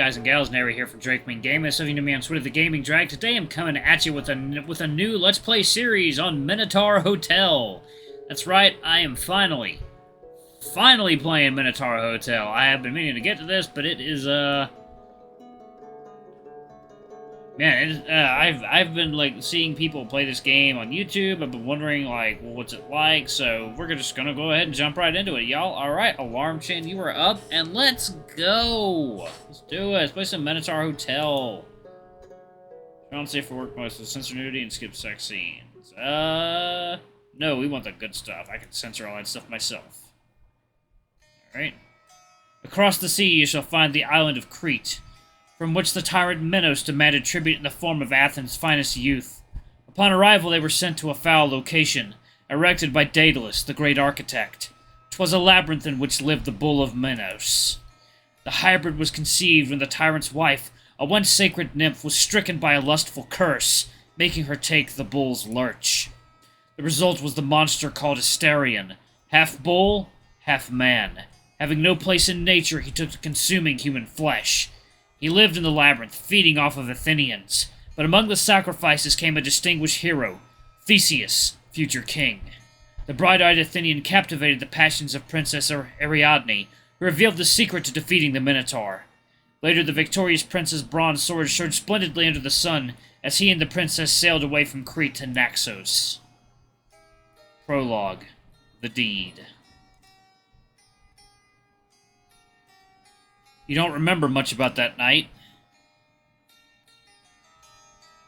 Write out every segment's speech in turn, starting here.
guys and gals, Nary here from Drake Main Gaming. So if you know me on Twitter, the Gaming Drag. Today I'm coming at you with a new Let's Play series on Minotaur Hotel. That's right, I am finally playing Minotaur Hotel. I have been meaning to get to this, but it is man, I've been like seeing people play this game on YouTube. I've been wondering like, well, what's it like? So we're just gonna go ahead and jump right into it, y'all. All right, alarm chain, you are up, and let's go. Let's do it. Let's play some Minotaur Hotel. Don't say for work most of the censor nudity and skip sex scenes. No, we want the good stuff. I can censor all that stuff myself. All right. Across the sea, you shall find the island of Crete, from which the tyrant Minos demanded tribute in the form of Athens' finest youth. Upon arrival, they were sent to a foul location, erected by Daedalus, the great architect. 'Twas a labyrinth in which lived the bull of Minos. The hybrid was conceived when the tyrant's wife, a once sacred nymph, was stricken by a lustful curse, making her take the bull's lurch. The result was the monster called Asterion, half bull, half man. Having no place in nature, he took to consuming human flesh. He lived in the labyrinth, feeding off of Athenians, but among the sacrifices came a distinguished hero, Theseus, future king. The bright-eyed Athenian captivated the passions of Princess Ariadne, who revealed the secret to defeating the Minotaur. Later, the victorious prince's bronze sword showed splendidly under the sun as he and the princess sailed away from Crete to Naxos. Prologue. The Deed. You don't remember much about that night.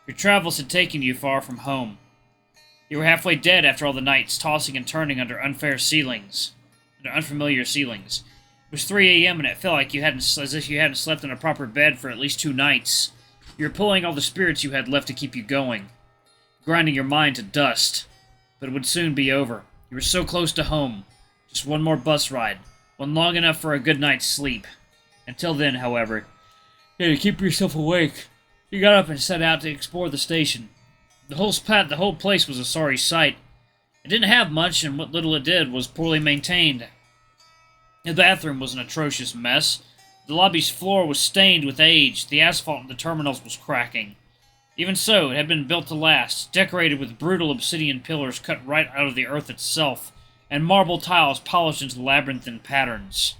Your travels had taken you far from home. You were halfway dead after all the nights, tossing and turning under unfamiliar ceilings. It was 3 a.m. and it felt like as if you hadn't slept in a proper bed for at least 2 nights. You were pulling all the spirits you had left to keep you going, grinding your mind to dust. But it would soon be over. You were so close to home. Just one more bus ride, one long enough for a good night's sleep. Until then, however, you had to keep yourself awake. You got up and set out to explore the station. The whole place was a sorry sight. It didn't have much, and what little it did was poorly maintained. The bathroom was an atrocious mess. The lobby's floor was stained with age. The asphalt in the terminals was cracking. Even so, it had been built to last, decorated with brutal obsidian pillars cut right out of the earth itself, and marble tiles polished into labyrinthine patterns.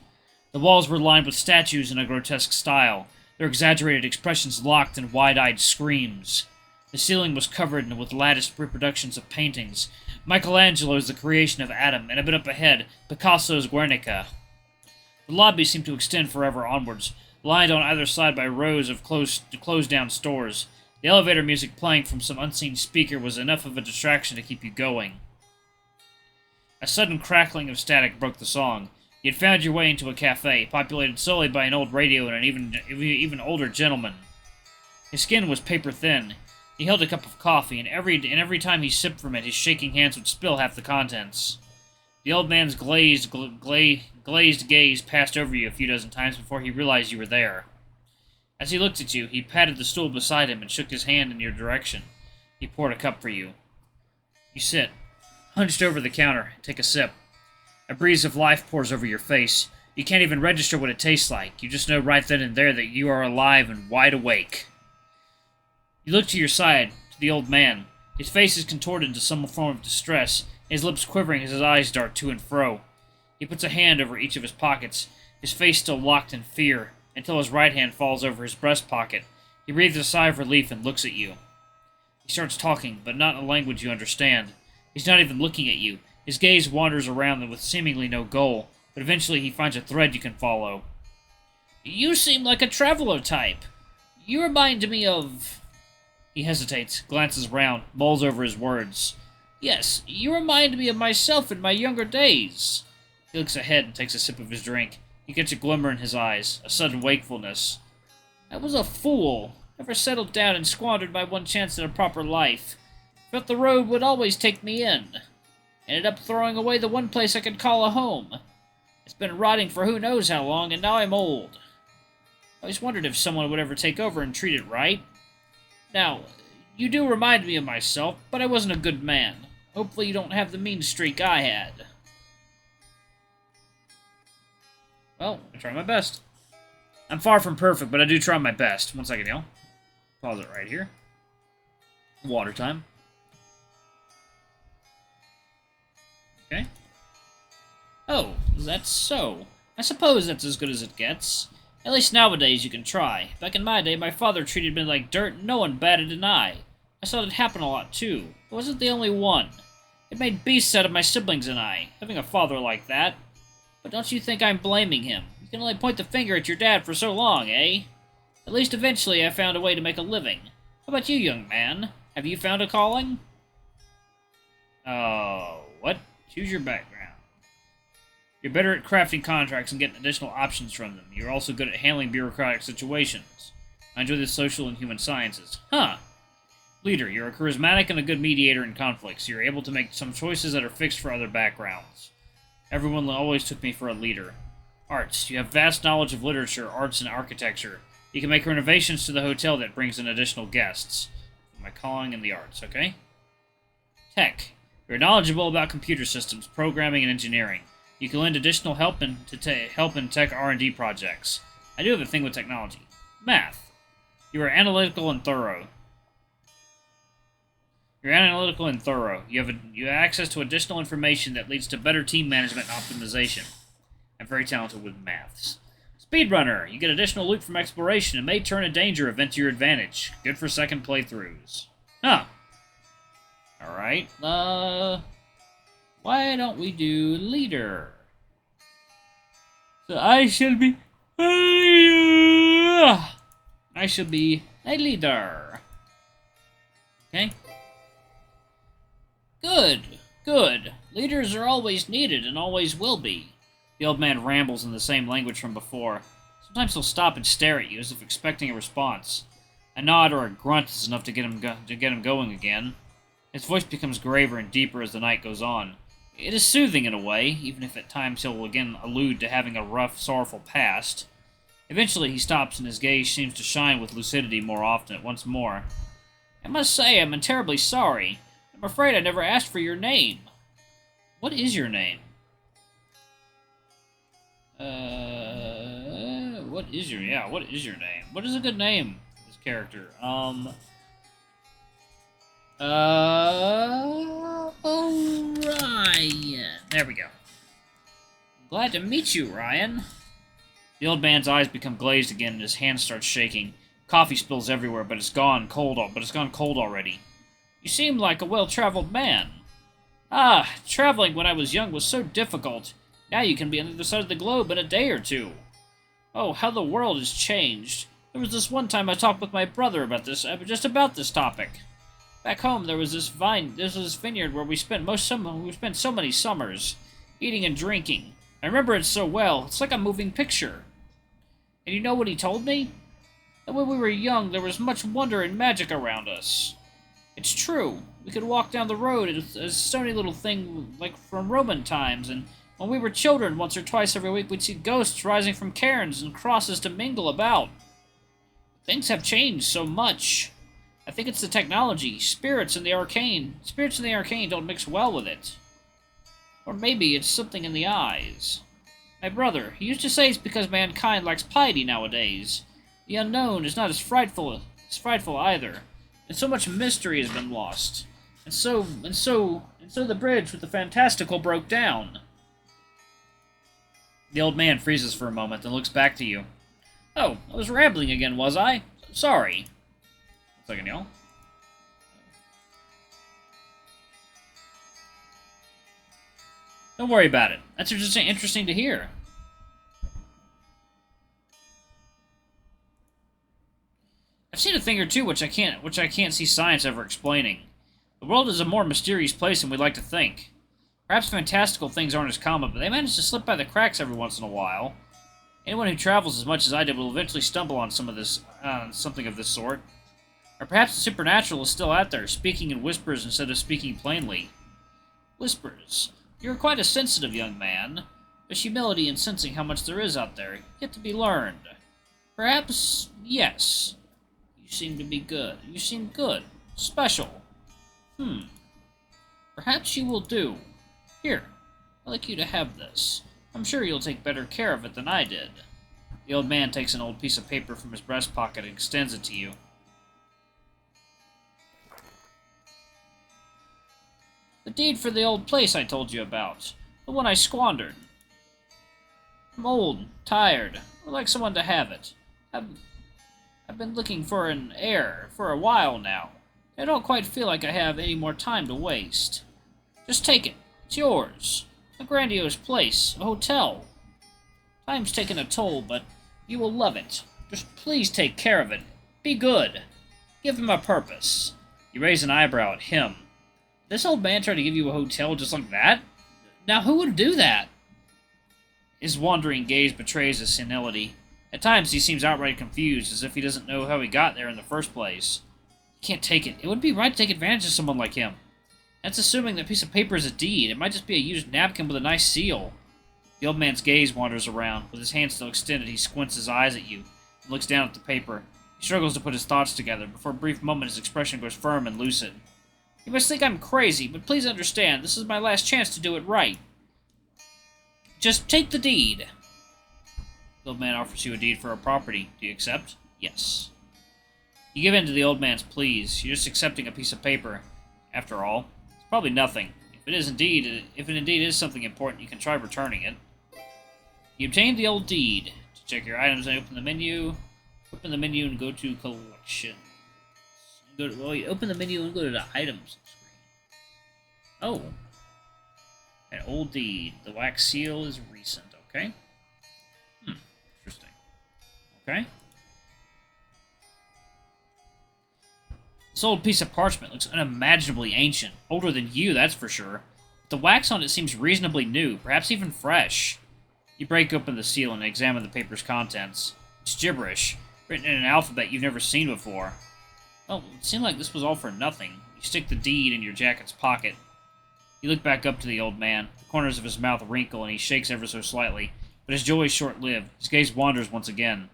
The walls were lined with statues in a grotesque style, their exaggerated expressions locked in wide-eyed screams. The ceiling was covered with latticed reproductions of paintings. Michelangelo's The Creation of Adam, and a bit up ahead, Picasso's Guernica. The lobby seemed to extend forever onwards, lined on either side by rows of closed-down stores. The elevator music playing from some unseen speaker was enough of a distraction to keep you going. A sudden crackling of static broke the song. You had found your way into a cafe, populated solely by an old radio and an even older gentleman. His skin was paper-thin. He held a cup of coffee, and every time he sipped from it, his shaking hands would spill half the contents. The old man's glazed gaze passed over you a few dozen times before he realized you were there. As he looked at you, he patted the stool beside him and shook his hand in your direction. He poured a cup for you. You sit, hunched over the counter, and take a sip. A breeze of life pours over your face. You can't even register what it tastes like. You just know right then and there that you are alive and wide awake. You look to your side, to the old man. His face is contorted into some form of distress, his lips quivering as his eyes dart to and fro. He puts a hand over each of his pockets, his face still locked in fear, until his right hand falls over his breast pocket. He breathes a sigh of relief and looks at you. He starts talking, but not in a language you understand. He's not even looking at you. His gaze wanders around with seemingly no goal, but eventually he finds a thread you can follow. You seem like a traveler type. You remind me of... He hesitates, glances round, mulls over his words. Yes, you remind me of myself in my younger days. He looks ahead and takes a sip of his drink. He gets a glimmer in his eyes, a sudden wakefulness. I was a fool. Never settled down and squandered my one chance at a proper life. Felt the road would always take me in. Ended up throwing away the one place I could call a home. It's been rotting for who knows how long, and now I'm old. I always wondered if someone would ever take over and treat it right. Now, you do remind me of myself, but I wasn't a good man. Hopefully you don't have the mean streak I had. Well, I try my best. I'm far from perfect, but I do try my best. One second, y'all. Pause it right here. Water time. Okay. Oh, that's so. I suppose that's as good as it gets. At least nowadays you can try. Back in my day, my father treated me like dirt and no one batted an eye. I saw it happen a lot, too. I wasn't the only one. It made beasts out of my siblings and I, having a father like that. But don't you think I'm blaming him? You can only point the finger at your dad for so long, eh? At least eventually I found a way to make a living. How about you, young man? Have you found a calling? Oh, what? Choose your background. You're better at crafting contracts and getting additional options from them. You're also good at handling bureaucratic situations. I enjoy the social and human sciences. Huh. Leader, you're a charismatic and a good mediator in conflicts. You're able to make some choices that are fixed for other backgrounds. Everyone always took me for a leader. Arts. You have vast knowledge of literature, arts, and architecture. You can make renovations to the hotel that brings in additional guests. My calling in the arts, okay? Tech. You're knowledgeable about computer systems, programming, and engineering. You can lend additional help in tech R&D projects. I do have a thing with technology. Math. You are analytical and thorough. You're analytical and thorough. You have access to additional information that leads to better team management and optimization. I'm very talented with maths. Speedrunner. You get additional loot from exploration and may turn a danger event to your advantage. Good for second playthroughs. Huh. Alright, why don't we do leader? So I shall be a leader. Okay. Good. Leaders are always needed and always will be. The old man rambles in the same language from before. Sometimes he'll stop and stare at you as if expecting a response. A nod or a grunt is enough to get him going again. His voice becomes graver and deeper as the night goes on. It is soothing in a way, even if at times he'll again allude to having a rough, sorrowful past. Eventually he stops and his gaze seems to shine with lucidity once more. I must say I'm terribly sorry. I'm afraid I never asked for your name. What is your name? What is your name? What is a good name for this character? Ryan. There we go. Glad to meet you, Ryan. The old man's eyes become glazed again and his hand starts shaking. Coffee spills everywhere, but it's gone cold already. You seem like a well-traveled man. Ah, traveling when I was young was so difficult. Now you can be on the other side of the globe in a day or two. Oh, how the world has changed. There was this one time I talked with my brother about this topic. Back home, there was this vineyard where we spent so many summers, eating and drinking. I remember it so well. It's like a moving picture. And you know what he told me? That when we were young, there was much wonder and magic around us. It's true. We could walk down the road as a stony little thing like from Roman times, and when we were children, once or twice every week, we'd see ghosts rising from cairns and crosses to mingle about. Things have changed so much. I think it's the technology. Spirits in the arcane don't mix well with it. Or maybe it's something in the eyes. My brother, he used to say it's because mankind lacks piety nowadays. The unknown is not as frightful either. And so much mystery has been lost. And so the bridge with the fantastical broke down. The old man freezes for a moment and looks back to you. Oh, I was rambling again, was I? Sorry. One second, y'all. Don't worry about it. That's just interesting to hear. I've seen a thing or two which I can't see science ever explaining. The world is a more mysterious place than we'd like to think. Perhaps fantastical things aren't as common, but they manage to slip by the cracks every once in a while. Anyone who travels as much as I did will eventually stumble on something of this sort. Or perhaps the supernatural is still out there, speaking in whispers instead of speaking plainly. Whispers. You're quite a sensitive young man. There's humility in sensing how much there is out there, yet to be learned. Perhaps, yes. You seem to be good. You seem good. Special. Perhaps you will do. Here, I'd like you to have this. I'm sure you'll take better care of it than I did. The old man takes an old piece of paper from his breast pocket and extends it to you. The deed for the old place I told you about. The one I squandered. I'm old, tired. I'd like someone to have it. I've been looking for an heir for a while now. I don't quite feel like I have any more time to waste. Just take it. It's yours. A grandiose place. A hotel. Time's taken a toll, but you will love it. Just please take care of it. Be good. Give him a purpose. You raise an eyebrow at him. This old man tried to give you a hotel just like that? Now who would do that? His wandering gaze betrays his senility. At times he seems outright confused, as if he doesn't know how he got there in the first place. You can't take it. It wouldn't be right to take advantage of someone like him. That's assuming that piece of paper is a deed. It might just be a used napkin with a nice seal. The old man's gaze wanders around. With his hand still extended, he squints his eyes at you and looks down at the paper. He struggles to put his thoughts together. For a brief moment, his expression goes firm and lucid. You must think I'm crazy, but please understand, this is my last chance to do it right. Just take the deed. The old man offers you a deed for a property. Do you accept? Yes. You give in to the old man's pleas. You're just accepting a piece of paper. After all, it's probably nothing. If it indeed is something important, you can try returning it. You obtain the old deed. To check your items and open the menu. Open the menu and go to collections. You open the menu and go to the items screen. Oh. An old deed. The wax seal is recent, okay? Interesting. Okay. This old piece of parchment looks unimaginably ancient. Older than you, that's for sure. But the wax on it seems reasonably new, perhaps even fresh. You break open the seal and examine the paper's contents. It's gibberish, written in an alphabet you've never seen before. Well, it seemed like this was all for nothing. You stick the deed in your jacket's pocket. You look back up to the old man. The corners of his mouth wrinkle, and he shakes ever so slightly. But his joy is short-lived. His gaze wanders once again.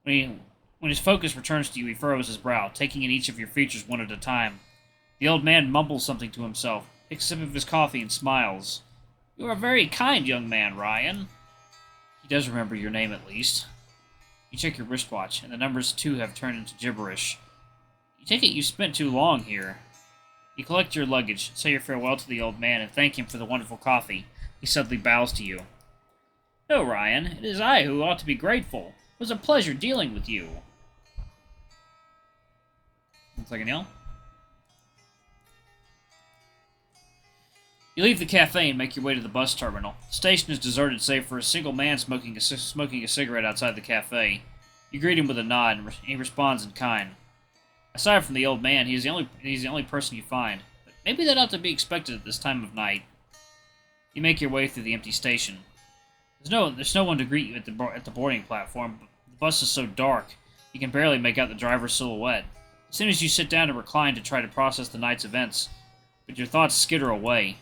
When his focus returns to you, he furrows his brow, taking in each of your features one at a time. The old man mumbles something to himself, takes a sip of his coffee, and smiles. You are a very kind young man, Ryan. He does remember your name, at least. You check your wristwatch, and the numbers, too, have turned into gibberish. You take it you spent too long here. You collect your luggage, say your farewell to the old man, and thank him for the wonderful coffee. He suddenly bows to you. No, Ryan, it is I who ought to be grateful. It was a pleasure dealing with you. 1 second, Neil. You leave the cafe and make your way to the bus terminal. The station is deserted save for a single man smoking a cigarette outside the cafe. You greet him with a nod, and he responds in kind. Aside from the old man, he's the only person you find. But maybe that ought to be expected at this time of night. You make your way through the empty station. There's no one to greet you at the boarding platform. But the bus is so dark, you can barely make out the driver's silhouette. As soon as you sit down and recline to try to process the night's events, but your thoughts skitter away.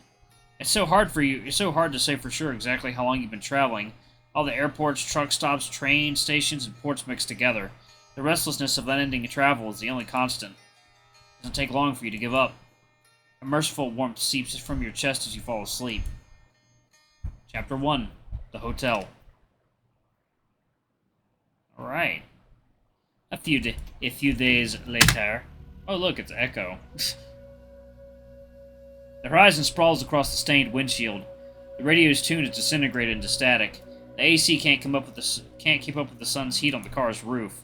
It's so hard to say for sure exactly how long you've been traveling. All the airports, truck stops, train stations, and ports mixed together. The restlessness of unending travel is the only constant. It doesn't take long for you to give up. A merciful warmth seeps from your chest as you fall asleep. Chapter 1. The Hotel. Alright. A few days later. Oh look, it's Echo. The horizon sprawls across the stained windshield. The radio's tune is disintegrated into static. The AC can't keep up with the sun's heat on the car's roof.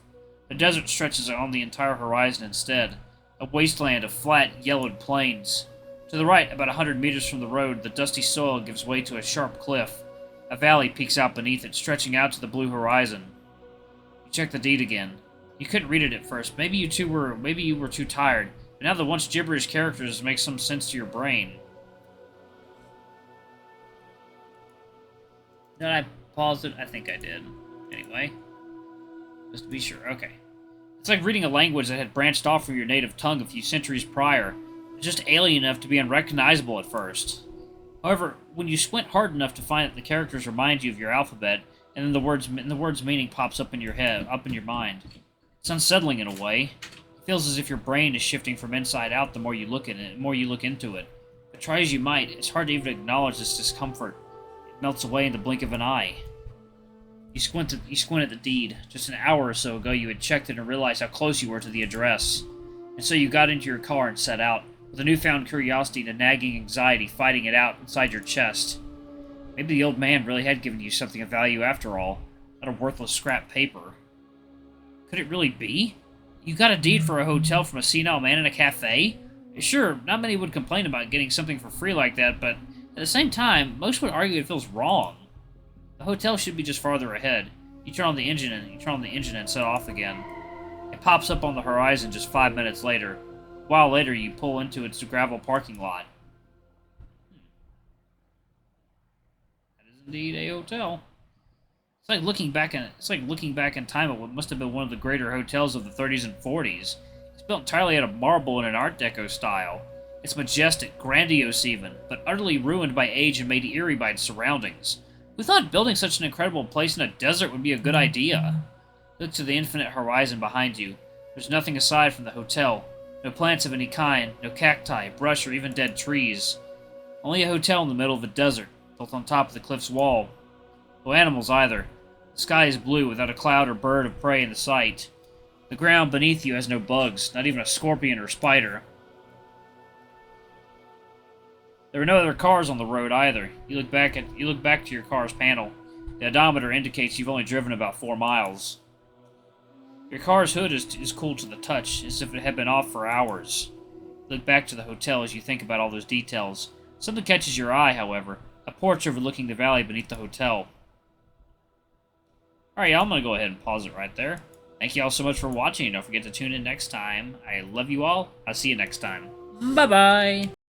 The desert stretches on the entire horizon instead, a wasteland of flat, yellowed plains. To the right, about 100 meters from the road, the dusty soil gives way to a sharp cliff. A valley peeks out beneath it, stretching out to the blue horizon. You check the deed again. You couldn't read it at first. Maybe you were too tired. But now the once gibberish characters make some sense to your brain. Did I pause it? I think I did. Anyway. Just to be sure. Okay. It's like reading a language that had branched off from your native tongue a few centuries prior. It's just alien enough to be unrecognizable at first. However, when you squint hard enough to find that the characters remind you of your alphabet, and then the word's meaning pops up in your head, up in your mind. It's unsettling in a way. It feels as if your brain is shifting from inside out the more you look at it, the more you look into it. But try as you might, it's hard to even acknowledge this discomfort. It melts away in the blink of an eye. You squint at the deed. Just an hour or so ago, you had checked it and realized how close you were to the address. And so you got into your car and set out, with a newfound curiosity and a nagging anxiety fighting it out inside your chest. Maybe the old man really had given you something of value after all, not a worthless scrap paper. Could it really be? You got a deed for a hotel from a senile man in a cafe? Sure, not many would complain about getting something for free like that, but at the same time, most would argue it feels wrong. The hotel should be just farther ahead. You turn on the engine and set off again. It pops up on the horizon just 5 minutes later. A while later, you pull into its gravel parking lot. That is indeed a hotel. It's like looking back in time at what must have been one of the greater hotels of the 30s and 40s. It's built entirely out of marble in an Art Deco style. It's majestic, grandiose even, but utterly ruined by age and made eerie by its surroundings. Who thought building such an incredible place in a desert would be a good idea? Look to the infinite horizon behind you. There's nothing aside from the hotel. No plants of any kind, no cacti, brush, or even dead trees. Only a hotel in the middle of a desert, built on top of the cliff's wall. No animals either. The sky is blue, without a cloud or bird of prey in the sight. The ground beneath you has no bugs, not even a scorpion or spider. There are no other cars on the road either. You look back to your car's panel. The odometer indicates you've only driven about 4 miles. Your car's hood is cool to the touch, as if it had been off for hours. You look back to the hotel as you think about all those details. Something catches your eye, however. A porch overlooking the valley beneath the hotel. Alright, y'all, I'm going to go ahead and pause it right there. Thank you all so much for watching. Don't forget to tune in next time. I love you all. I'll see you next time. Bye-bye!